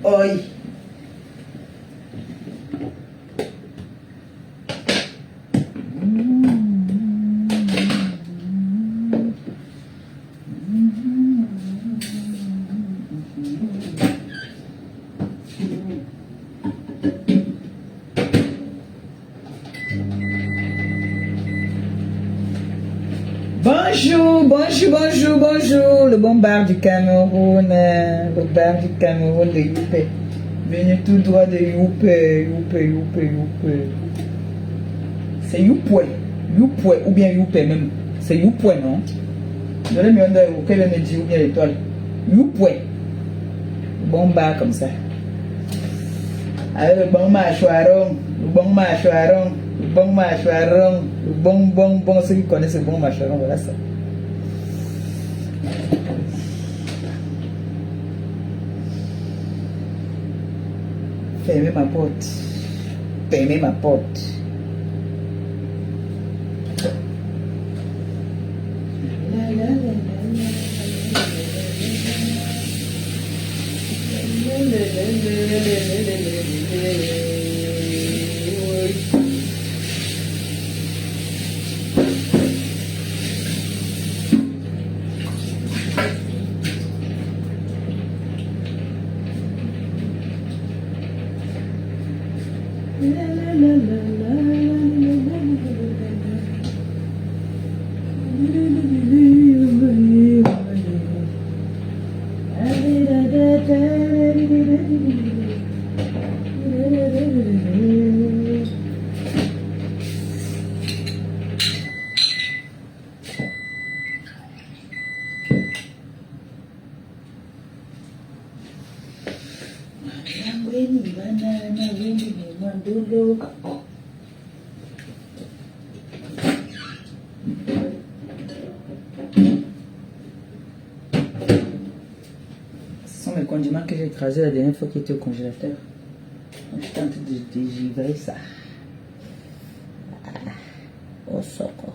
Oi. Bonjour, bonjour, bonjour, bonjour, le bon bar du Cameroun, le bar du Cameroun de Youpé. Venu tout droit de Youpé, Youpé, Youpé, Youpé. C'est Youpoué, Youpoué, ou bien Youpé même. C'est Youpoué, non? Je vais me demander quel est le dit ou bien l'étoile. Youpoué. Bon bar comme ça. Avec le bon mâchoiron, le bon mâchoiron. Bon mâchoiron, bon, ceux qui connaissent le bon mâchoiron, voilà ça. Fermez ma porte. Fermez ma porte. Ce sont mes condiments que j'ai écrasés la dernière fois qui étaient au congélateur. Je tente de dégivrer ça. Au soco.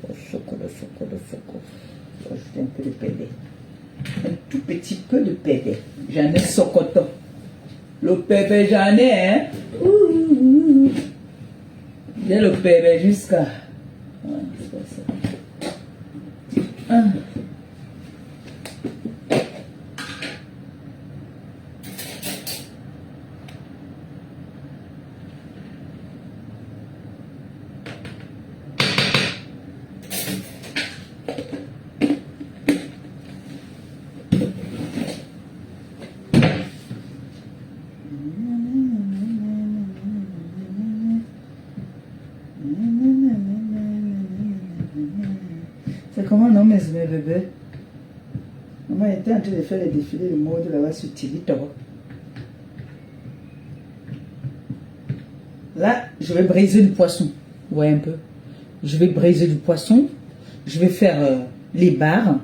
Au soco, le soco, le soco. Je vais ajouter un peu de pédé. Un tout petit peu de pédé. J'en ai socoto. Le pépé, j'en ai, hein. J'ai le pépé jusqu'à. Ouais, c'est ça. C'est comment non mes bébés? Maman était en train de faire les défilés de mode là-bas sur TikTok. Là, je vais briser du poisson. Vous voyez un peu? Je vais briser du poisson. Je vais faire les bars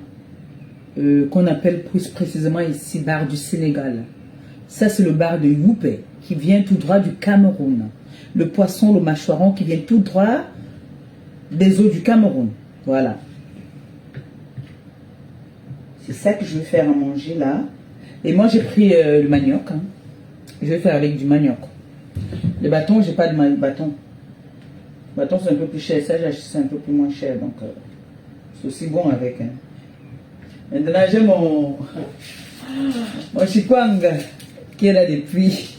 qu'on appelle plus précisément ici bar du Sénégal. Ça, c'est le bar de Youpé qui vient tout droit du Cameroun. Le poisson, le mâchoiron qui vient tout droit des eaux du Cameroun. Voilà. C'est ça que je vais faire à manger là. Et moi, j'ai pris le manioc. Hein. Je vais faire avec du manioc. Le bâton, j'ai pas de bâton. Le bâton, c'est un peu plus cher. Ça, j'ai acheté ça un peu plus moins cher. Donc, c'est aussi bon avec. Hein. Maintenant, j'ai mon chikwang qui est là depuis.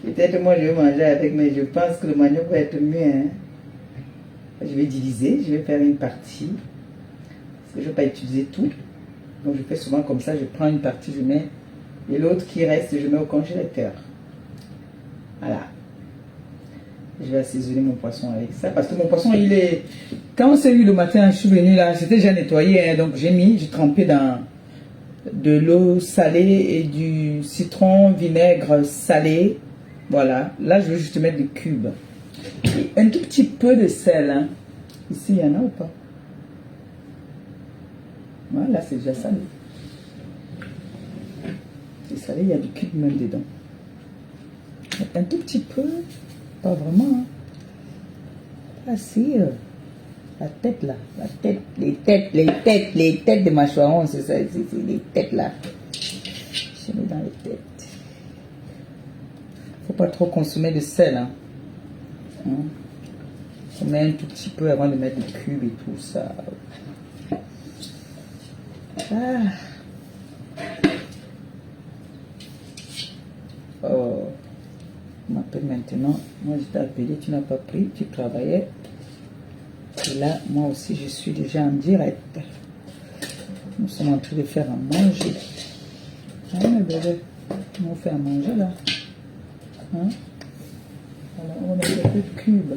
Peut-être moi, je vais manger avec, mais je pense que le manioc va être mieux. Hein. Je vais diviser. Je vais faire une partie. Parce que je ne vais pas utiliser tout. Donc, je fais souvent comme ça. Je prends une partie, je mets. Et l'autre qui reste, je mets au congélateur. Voilà. Je vais assaisonner mon poisson avec ça. Parce que mon poisson, il est... Quand on s'est vu le matin, je suis venu là, c'était déjà nettoyé. Hein, donc j'ai trempé dans de l'eau salée et du citron, vinaigre salé. Voilà, là je veux juste mettre des cubes. Et un tout petit peu de sel. Hein. Ici, il y en a ou pas? Voilà, c'est déjà salé. C'est salé, il y a du cube même dedans. Un tout petit peu, pas vraiment. Hein. Ah si, la tête là, la tête, les têtes de mâchoirons, c'est ça, c'est les têtes là. Je mets dans les têtes. Faut pas trop consommer de sel. Hein. On met un tout petit peu avant de mettre le cube et tout ça. Ah. Oh. On m'appelle maintenant. Moi, je t'ai appelé, tu n'as pas pris, tu travaillais. Et là, moi aussi, je suis déjà en direct. Nous sommes en train de faire à manger. Ah, mes bébés, on va faire à manger là. Hein? Alors, on va mettre un peu de cube.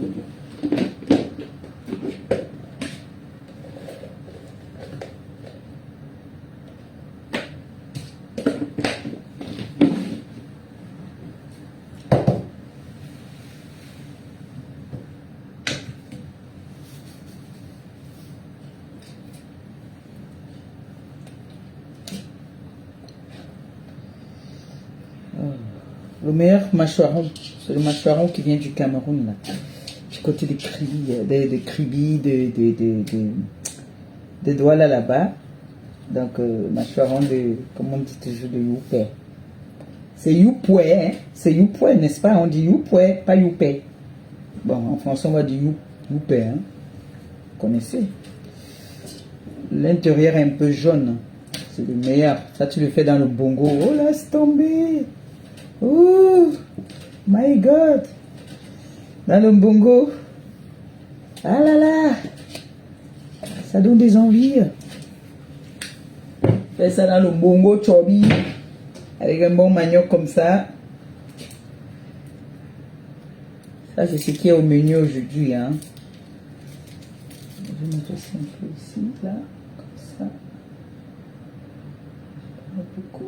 Le meilleur mâchoiron, c'est le mâchoiron qui vient du Cameroun, là. Du côté des Kribi, de Douala là-bas. Donc, mâchoiron de, comme on dit toujours, de Youpé. C'est Youpoué, hein? C'est Youpoué, n'est-ce pas? On dit Youpoué, pas Youpé. Bon, en français, on va dire Youpé, hein? Vous connaissez? L'intérieur est un peu jaune. C'est le meilleur. Ça, tu le fais dans le bongo. Oh, laisse tomber! Oh my God, dans le bongo, ah là là, ça donne des envies. Fais ça dans le bongo chobi, avec un bon manioc comme ça. Ça c'est ce qui est au menu aujourd'hui. Hein. Je vais mettre aussi un peu ici, là, comme ça. Un peu court,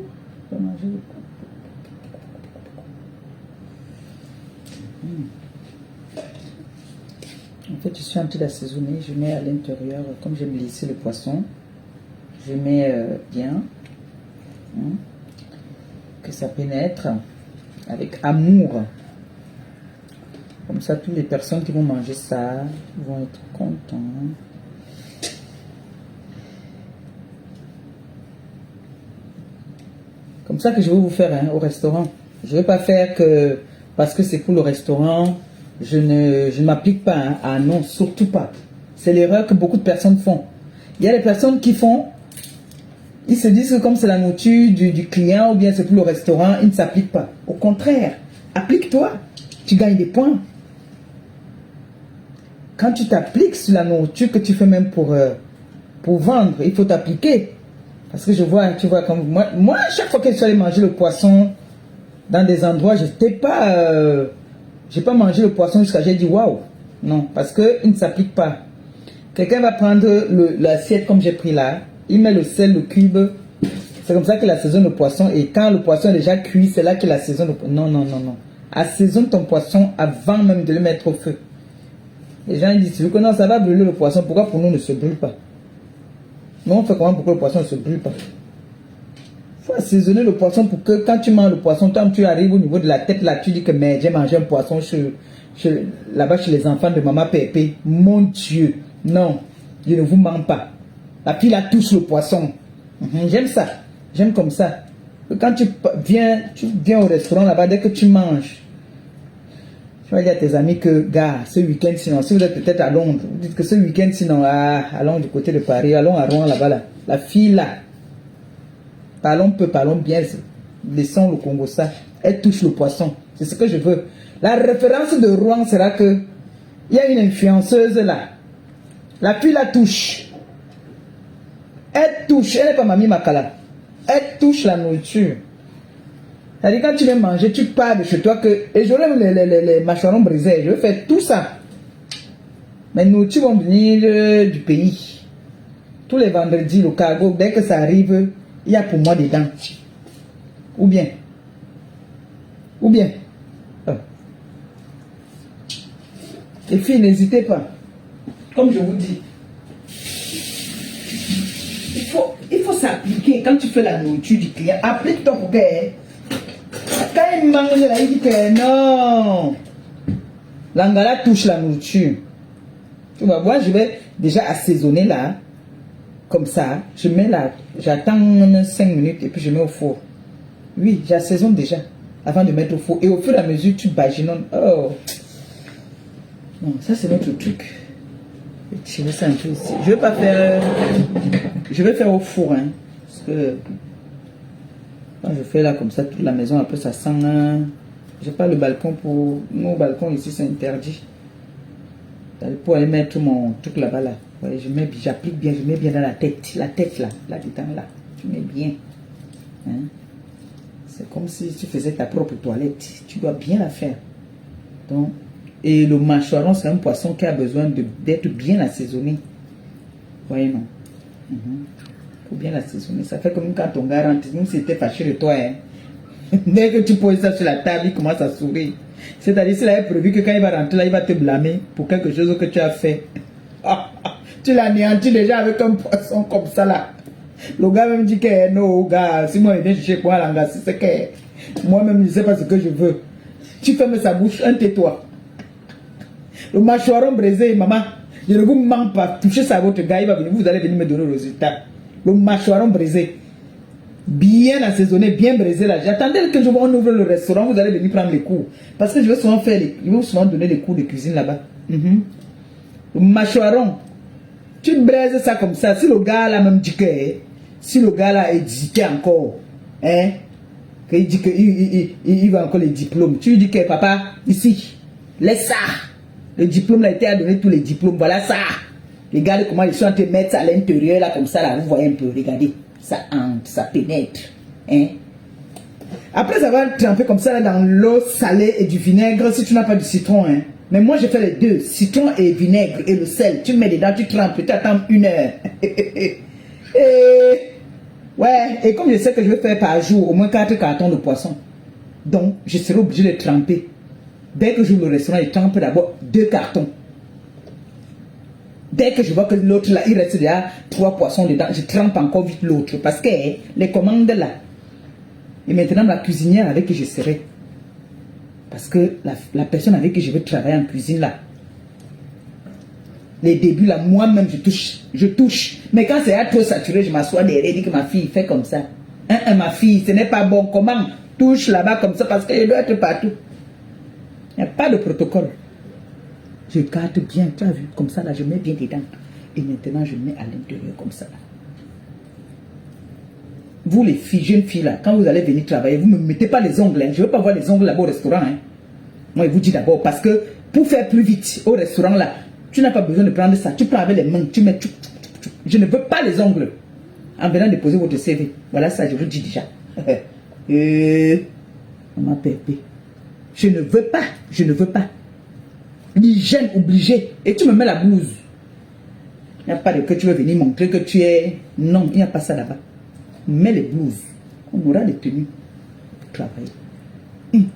je vais manger le coup. En fait, je suis en train d'assaisonner. Je mets à l'intérieur, comme j'aime laisser le poisson, je mets bien que ça pénètre avec amour. Comme ça, toutes les personnes qui vont manger ça vont être contents. Comme ça que je vais vous faire hein, au restaurant. Je ne vais pas faire que parce que c'est pour le restaurant. Je ne m'applique pas hein, à non, surtout pas. C'est l'erreur que beaucoup de personnes font. Il y a des personnes qui font, ils se disent que comme c'est la nourriture du client ou bien c'est pour le restaurant, ils ne s'appliquent pas. Au contraire, applique-toi, tu gagnes des points. Quand tu t'appliques sur la nourriture que tu fais même pour vendre, il faut t'appliquer. Parce que je vois, tu vois, comme moi chaque fois que je suis allé manger le poisson dans des endroits, je n'ai pas... j'ai pas mangé le poisson jusqu'à j'ai dit waouh. Non, parce qu'il ne s'applique pas. Quelqu'un va prendre l'assiette comme j'ai pris là, il met le sel, le cube. C'est comme ça qu'il assaisonne le poisson. Et quand le poisson est déjà cuit, c'est là qu'il assaisonne le poisson. Non, non, non, non. Assaisonne ton poisson avant même de le mettre au feu. Les gens ils disent, vu que non, ça va brûler le poisson, pourquoi pour nous ne se brûle pas? Nous on fait comment pour que le poisson ne se brûle pas? Il faut assaisonner le poisson pour que quand tu manges le poisson, quand tu arrives au niveau de la tête là, tu dis que mais j'ai mangé un poisson là-bas chez les enfants de maman Pépé. Mon Dieu, non, je ne vous mens pas. La fille là touche le poisson. J'aime ça, j'aime comme ça. Quand tu viens au restaurant là-bas, dès que tu manges, tu vas dire à tes amis que, gars, ce week-end sinon, si vous êtes peut-être à Londres, vous dites que ce week-end sinon, allons du côté de Paris, allons à Rouen là-bas là. La fille là, parlons peu, parlons bien, laissons le Congo ça, elle touche le poisson, c'est ce que je veux. La référence de Rouen sera que, il y a une influenceuse là, la fille la touche, elle touche, elle n'est pas Mamie Makala, elle touche la nourriture. C'est-à-dire quand tu viens manger, tu pars de chez toi que, et j'aurai les mâchoirons brisés, je vais faire tout ça. Mais nous, tu vas venir du pays. Tous les vendredis, le cargo, dès que ça arrive, il y a pour moi dedans. Ou bien. Oh. Les filles, n'hésitez pas. Comme je vous dis, il faut s'appliquer. Quand tu fais la nourriture du client, applique-toi pour que... Quand il mange là, il dit que non. L'angala touche la nourriture. Tu vas voir, je vais déjà assaisonner là. Comme ça, je mets là, j'attends 5 minutes et puis je mets au four. Oui, j'assaisonne déjà avant de mettre au four. Et au fur et à mesure, tu baginonnes. Oh. Non, ça c'est notre truc. Je vais ça un peu ici. Je vais pas faire... Je vais faire au four. Hein, parce que... Quand je fais là comme ça, toute la maison, après ça sent... J'ai pas le balcon pour... Mon balcon ici, c'est interdit. Pour aller mettre mon truc là-bas là. Ouais, j'applique bien, je mets bien dans la tête là, là-dedans là. Tu mets bien. Hein? C'est comme si tu faisais ta propre toilette. Tu dois bien la faire. Donc, et le mâchoiron, c'est un poisson qui a besoin d'être bien assaisonné. Voyez, non? Faut bien l'assaisonner. Ça fait comme quand ton gars rentre, même s'il était fâché de toi, hein. Dès que tu poses ça sur la table, il commence à sourire. C'est-à-dire, s'il avait prévu que quand il va rentrer là, il va te blâmer pour quelque chose que tu as fait. Tu l'anéantis déjà avec un poisson comme ça là. Le gars même dit que non, gars, si moi je viens chercher quoi là, c'est que moi-même je ne sais pas ce que je veux. Tu fermes sa bouche, tais-toi. Le mâchoiron brisé, maman, je ne vous manque pas. Touchez ça à votre gars, vous allez venir me donner le résultat. Le mâchoiron brisé. Bien assaisonné, bien brisé là. J'attendais que on ouvre le restaurant, vous allez venir prendre les cours. Parce que je vais souvent donner des cours de cuisine là-bas. Le mâchoiron. Tu braises ça comme ça. Si le gars là même dit que, si le gars là hésité encore, hein, qu'il dit qu'il va encore les diplômes, tu lui dis que papa, ici, laisse ça. Le diplôme là, il t'a donné tous les diplômes, voilà ça. Regardez comment ils sont en train de mettre ça à l'intérieur là, comme ça là, vous voyez un peu, regardez. Ça entre, ça pénètre. Hein? Après, ça va tremper comme ça là, dans l'eau salée et du vinaigre si tu n'as pas du citron. Hein? Mais moi, je fais les deux. Citron et vinaigre et le sel. Tu mets dedans, tu trempes, tu attends 1 heure. Ouais, et comme je sais que je vais faire par jour au moins 4 cartons de poisson, donc je serai obligé de tremper. Dès que j'ouvre le restaurant, je trempe d'abord 2 cartons. Dès que je vois que l'autre là, il reste déjà 3 poissons dedans, je trempe encore vite l'autre. Parce que les commandes là, et maintenant la cuisinière avec qui je serai, parce que la personne avec qui je veux travailler en cuisine là, les débuts là, moi-même je touche. Mais quand c'est trop saturé, je m'assois derrière et dis que ma fille fait comme ça. Ma fille, ce n'est pas bon. Comment touche là-bas comme ça parce que je dois être partout. Il n'y a pas de protocole. Je garde bien, tu as vu, comme ça là, je mets bien dedans. Et maintenant, je mets à l'intérieur comme ça là. Vous les filles, jeunes filles là, quand vous allez venir travailler, vous ne me mettez pas les ongles. Hein. Je ne veux pas voir les ongles là-bas au restaurant. Hein. Moi, je vous dis d'abord, parce que pour faire plus vite au restaurant là, tu n'as pas besoin de prendre ça. Tu prends avec les mains, tu mets... Je ne veux pas les ongles. En venant déposer votre CV. Voilà ça, je vous dis déjà. Maman Pépé. Je ne veux pas. Je ne veux pas. L'hygiène obligée. Et tu me mets la blouse. Il n'y a pas de que tu veux venir montrer que tu es... Non, il n'y a pas ça là-bas. Mets les blouses. On aura les tenues pour travailler.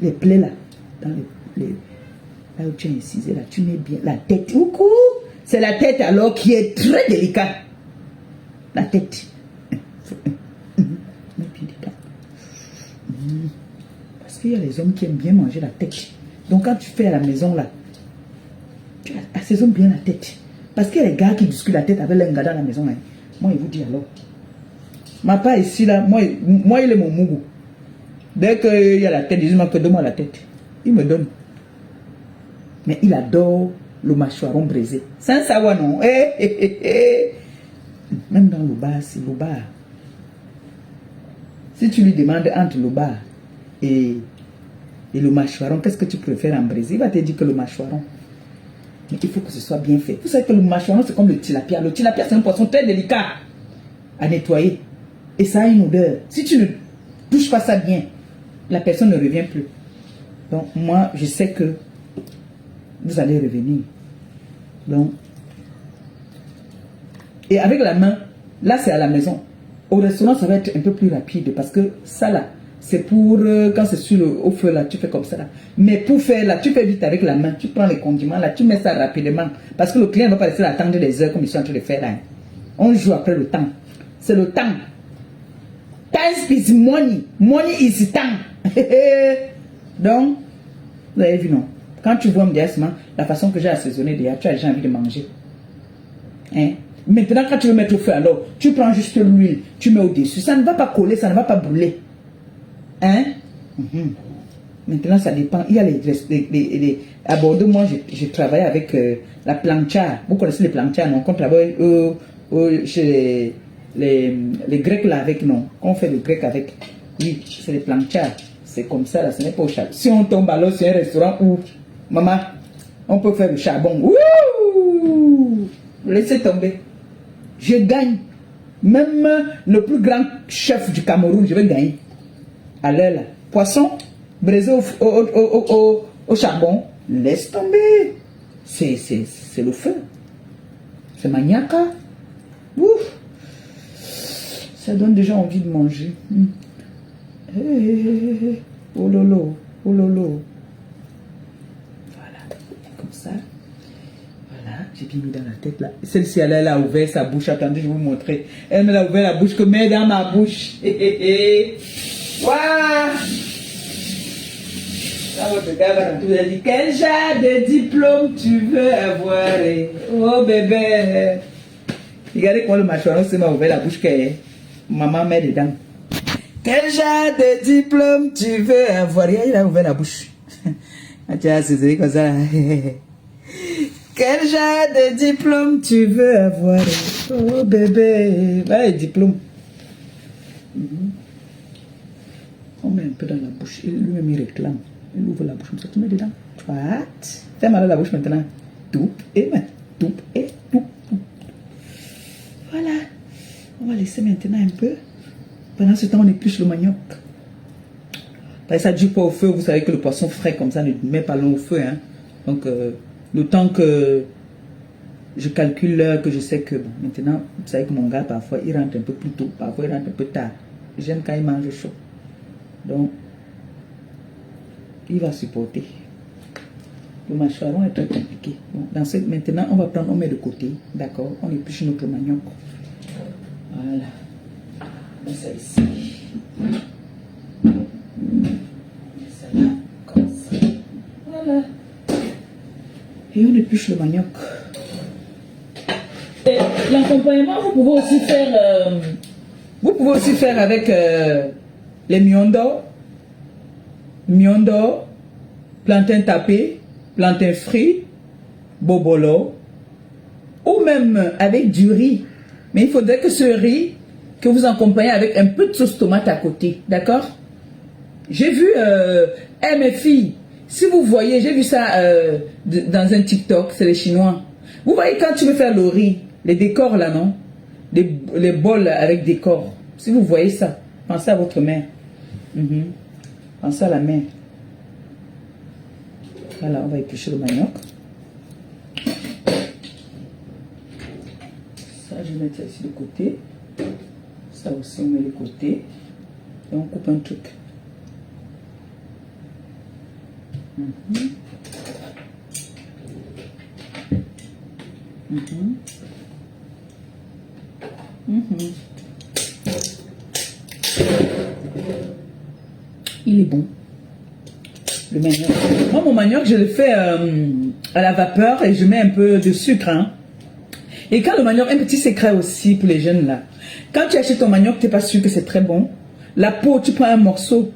Les plaies là. Dans les là où tu as incisé là, tu mets bien la tête. C'est la tête alors qui est très délicate. La tête. Mets bien dedans. Parce qu'il y a les hommes qui aiment bien manger la tête. Donc quand tu fais à la maison là, tu assaisonnes bien la tête. Parce qu'il y a les gars qui discutent la tête avec les gars dans la maison. Hein. Moi, il vous dit alors. Ma part ici là, moi il est mon mougou. Dès qu'il y a la tête, il dit que donne-moi la tête. Il me donne. Mais il adore le mâchoiron brisé. Sans savoir non. Même dans le bar, c'est le bar. Si tu lui demandes entre le bar et le mâchoiron, qu'est-ce que tu préfères en brisé? Il va te dire que le mâchoiron. Mais il faut que ce soit bien fait. Vous savez que le mâchoiron, c'est comme le tilapia. Le tilapia, c'est un poisson très délicat à nettoyer. Et ça a une odeur. Si tu ne touches pas ça bien, la personne ne revient plus. Donc, moi, je sais que vous allez revenir. Donc, et avec la main, là, c'est à la maison. Au restaurant, ça va être un peu plus rapide parce que ça, là, c'est pour quand c'est sur au feu là, tu fais comme ça là. Mais pour faire là, tu fais vite avec la main, tu prends les condiments là, tu mets ça rapidement. Parce que le client ne va pas rester attendre des heures comme ils sont en train de faire là. Hein. On joue après le temps. C'est le temps. Time is money. Money is time. Donc, vous avez vu non? Quand tu vois immédiatement la façon que j'ai assaisonné déjà, tu as déjà envie de manger. Hein? Maintenant, quand tu veux mettre au feu, alors, tu prends juste l'huile, tu mets au-dessus. Ça ne va pas coller, ça ne va pas brûler. Hein? Maintenant, ça dépend. Il y a à Bordeaux, moi, je travaille avec la plancha. Vous connaissez les planchas, non? Qu'on travaille chez les Grecs là avec, non? On fait le grec avec. Oui, c'est les planchas. C'est comme ça, là, ce n'est pas au charbon. Si on tombe alors sur un restaurant où, maman, on peut faire le charbon. Ouh! Laissez tomber. Je gagne. Même le plus grand chef du Cameroun, je vais gagner. À l'heure là. Poisson, braisé au charbon, laisse tomber. C'est le feu. C'est maniaque. Ouf. Ça donne déjà envie de manger. Oh lolo, oh lolo. Voilà, comme ça. Voilà, j'ai bien mis dans la tête là. Celle-ci, elle a ouvert sa bouche. Attendez, je vais vous montrer. Elle ne l'a ouvert la bouche que met dans ma bouche. Waouh! Votre gars va tout dire, quel genre de diplôme tu veux avoir? Oh bébé. Regardez comment le mâchoire m'a ouvert la bouche que maman met dedans. Quel genre de diplôme tu veux avoir? Il a ouvert la bouche. Tu as saisi comme ça. Quel genre de diplôme tu veux avoir? Oh bébé. Voilà le diplôme. On met un peu dans la bouche. Lui-même il réclame. Il ouvre la bouche comme ça. Tu mets dedans. What? Fais mal à la bouche maintenant. Tout et main. Tout et tout. Voilà. On va laisser maintenant un peu. Pendant ce temps, on épluche le manioc. Ça ne dure pas au feu. Vous savez que le poisson frais comme ça ne met pas long au feu. Hein. Donc, le temps que je calcule l'heure, que je sais que bon, maintenant, vous savez que mon gars, parfois, il rentre un peu plus tôt. Parfois, il rentre un peu tard. J'aime quand il mange chaud. Donc, il va supporter. Le mâchoiron est très compliqué. Bon, maintenant, on va prendre, on met de côté. D'accord? On épluche notre manioc. Voilà. On met ça ici. Ça là, comme ça. Voilà. Et on épluche le manioc. L'accompagnement, vous pouvez aussi faire avec les miondo, plantain tapé, plantain frit, bobolo, ou même avec du riz. Mais il faudrait que ce riz, que vous accompagnez avec un peu de sauce tomate à côté. D'accord? J'ai vu, mes filles, si vous voyez, j'ai vu ça dans un TikTok, c'est les Chinois. Vous voyez quand tu veux faire le riz, les décors là, non? Les bols avec décors. Si vous voyez ça, pensez à votre mère. Pensez à la mère. Voilà, on va éplucher le manioc. Ça, je vais mettre ça ici de côté. Ça aussi, on met de côté. Et on coupe un truc. Il est bon. Le manioc. Moi, mon manioc, je le fais à la vapeur et je mets un peu de sucre. Hein. Et quand le manioc, un petit secret aussi pour les jeunes là. Quand tu achètes ton manioc, tu n'es pas sûr que c'est très bon. La peau, tu prends un morceau,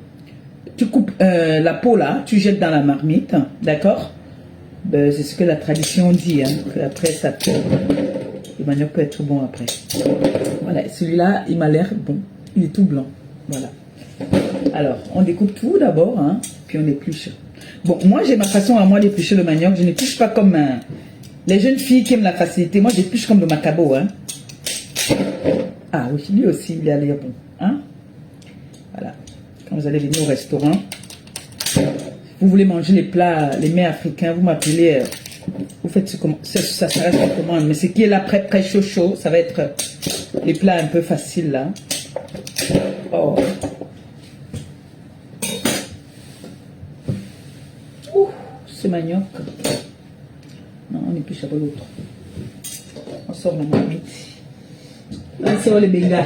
tu coupes la peau là, tu jettes dans la marmite, d'accord? Ben, c'est ce que la tradition dit, hein, que après ça peut, le manioc peut être bon après. Voilà, celui-là, il m'a l'air bon, il est tout blanc, voilà. Alors, on découpe tout d'abord, hein, puis on épluche. Bon, moi j'ai ma façon à moi d'éplucher le manioc, je n'épluche pas comme les jeunes filles qui aiment la facilité, moi j'épluche comme le macabo, hein. Ah oui, lui aussi, il a l'air bon, hein. Voilà, quand vous allez venir au restaurant, vous voulez manger les plats, les mets africains, vous m'appelez, vous faites ce comment, ça s'arrête comment, mais ce qui est là prêt chaud, ça va être les plats un peu faciles là. Oh. ce manioc. Non, on épluche pas l'autre. On sort la marmite. On sort les benga.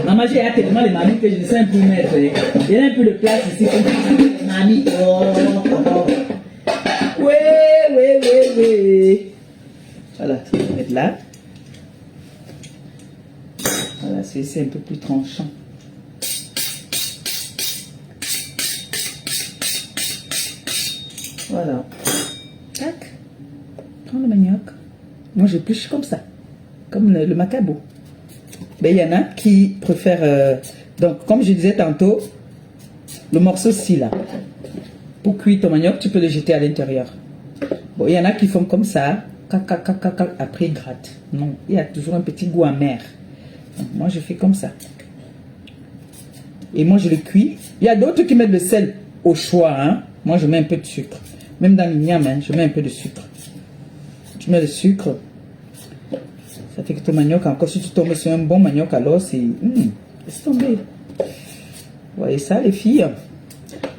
Maman, j'ai tellement les marmites que je ne sais plus mettre. Il y a un peu de place ici. Marmite. Oui. Voilà, ça va mettre là. Voilà, c'est un peu plus tranchant. Voilà. Tac. Prends le manioc. Moi, j'épluche comme ça. Comme le macabo. Ben, il y en a qui préfèrent... donc, comme je disais tantôt, le morceau-ci, là. Pour cuire ton manioc, tu peux le jeter à l'intérieur. Bon, il y en a qui font comme ça. Après, ils grattent. Non, il y a toujours un petit goût amer. Donc, moi, je fais comme ça. Et moi, je le cuis. Il y a d'autres qui mettent le sel au choix. Hein. Moi, je mets un peu de sucre. Même dans l'igname, hein, je mets un peu de sucre. Tu mets le sucre. Ça fait que ton manioc, encore si tu tombes sur un bon manioc, alors c'est... laisse tomber. Vous voyez ça, les filles?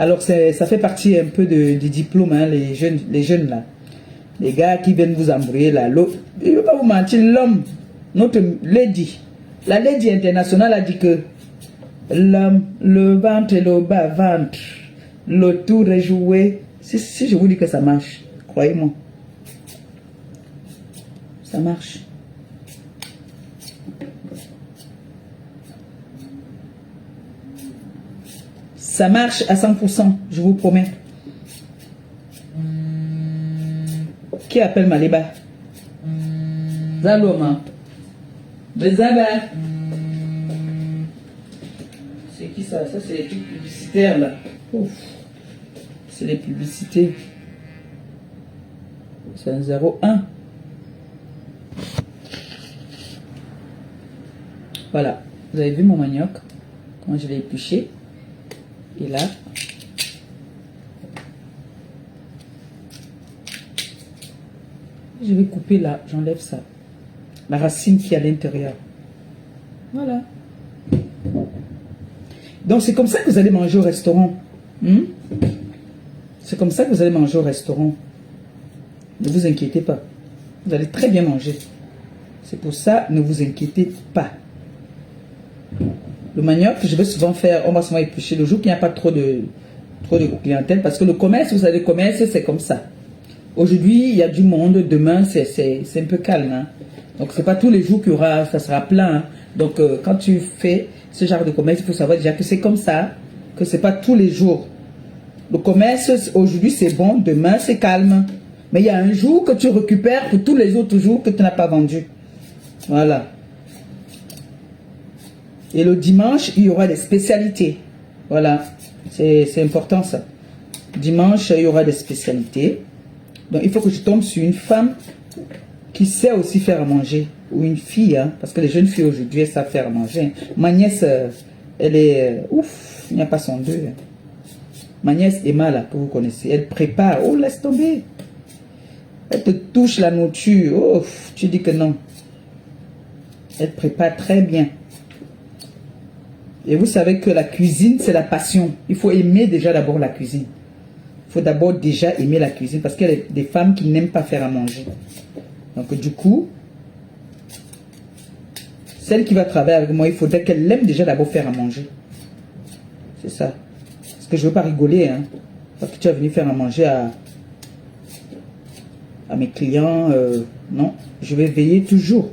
Alors, ça fait partie un peu du diplôme, hein, les jeunes là. Les gars qui viennent vous embrouiller là. Je ne veux pas vous mentir, l'homme, notre lady, la lady internationale a dit que l'homme, le ventre et le bas-ventre, le tour est joué. Si je vous dis que ça marche, croyez-moi. Ça marche. Ça marche à 100%, je vous promets. Qui appelle Maliba? Zaloma. Bezaba. C'est qui ça? Ça, c'est les trucs publicitaires là. C'est les publicités. C'est un 01. Voilà. Vous avez vu mon manioc? Comment je l'ai épluché? Et là, je vais couper là, j'enlève ça. La racine qui est à l'intérieur. Voilà. Donc c'est comme ça que vous allez manger au restaurant. C'est comme ça que vous allez manger au restaurant. Ne vous inquiétez pas. Vous allez très bien manger. C'est pour ça, ne vous inquiétez pas. Le manioc, je vais souvent faire, on va souvent éplucher le jour qu'il n'y a pas trop de clientèle. Parce que le commerce, vous savez, le commerce, c'est comme ça. Aujourd'hui, il y a du monde. Demain, c'est un peu calme. Hein. Donc, c'est pas tous les jours qu'il y aura, ça sera plein. Hein. Donc, quand tu fais ce genre de commerce, il faut savoir déjà que c'est comme ça. Que c'est pas tous les jours. Le commerce, aujourd'hui, c'est bon. Demain, c'est calme. Mais il y a un jour que tu récupères pour tous les autres jours que tu n'as pas vendu. Voilà. Et le dimanche, il y aura des spécialités. Voilà. C'est important ça. Dimanche, il y aura des spécialités. Donc, il faut que je tombe sur une femme qui sait aussi faire à manger. Ou une fille, hein, parce que les jeunes filles aujourd'hui, elles savent faire à manger. Ma nièce, elle est... ouf, il n'y a pas son deux. Ma nièce Emma, là, que vous connaissez, elle prépare. Oh, laisse tomber. Elle te touche la nourriture. Oh, tu dis que non. Elle prépare très bien. Et vous savez que la cuisine, c'est la passion. Il faut aimer déjà d'abord la cuisine. Il faut d'abord déjà aimer la cuisine. Parce qu'il y a des femmes qui n'aiment pas faire à manger. Donc du coup, celle qui va travailler avec moi, il faudrait qu'elle aime déjà d'abord faire à manger. C'est ça. Parce que je ne veux pas rigoler. Hein. Parce que tu vas venir faire à manger à mes clients. Non, je vais veiller toujours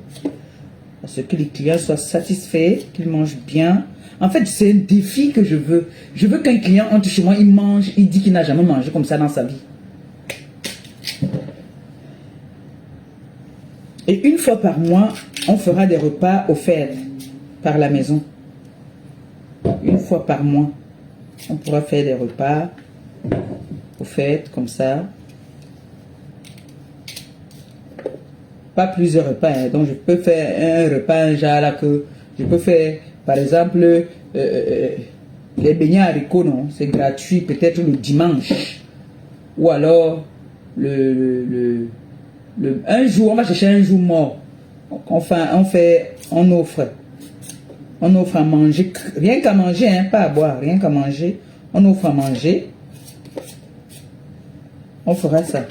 à ce que les clients soient satisfaits, qu'ils mangent bien. En fait, c'est un défi que je veux. Je veux qu'un client entre chez moi, il mange, il dit qu'il n'a jamais mangé comme ça dans sa vie. Et une fois par mois, on fera des repas offerts par la maison. Une fois par mois, on pourra faire des repas offerts comme ça. Pas plusieurs repas. Hein. Donc, je peux faire un repas, un genre là que je peux faire... Par exemple, les beignets haricots, non, c'est gratuit, peut-être le dimanche. Ou alors, un jour, on va chercher un jour mort. On offre à manger, rien qu'à manger, hein, pas à boire, rien qu'à manger. On offre à manger. On fera ça.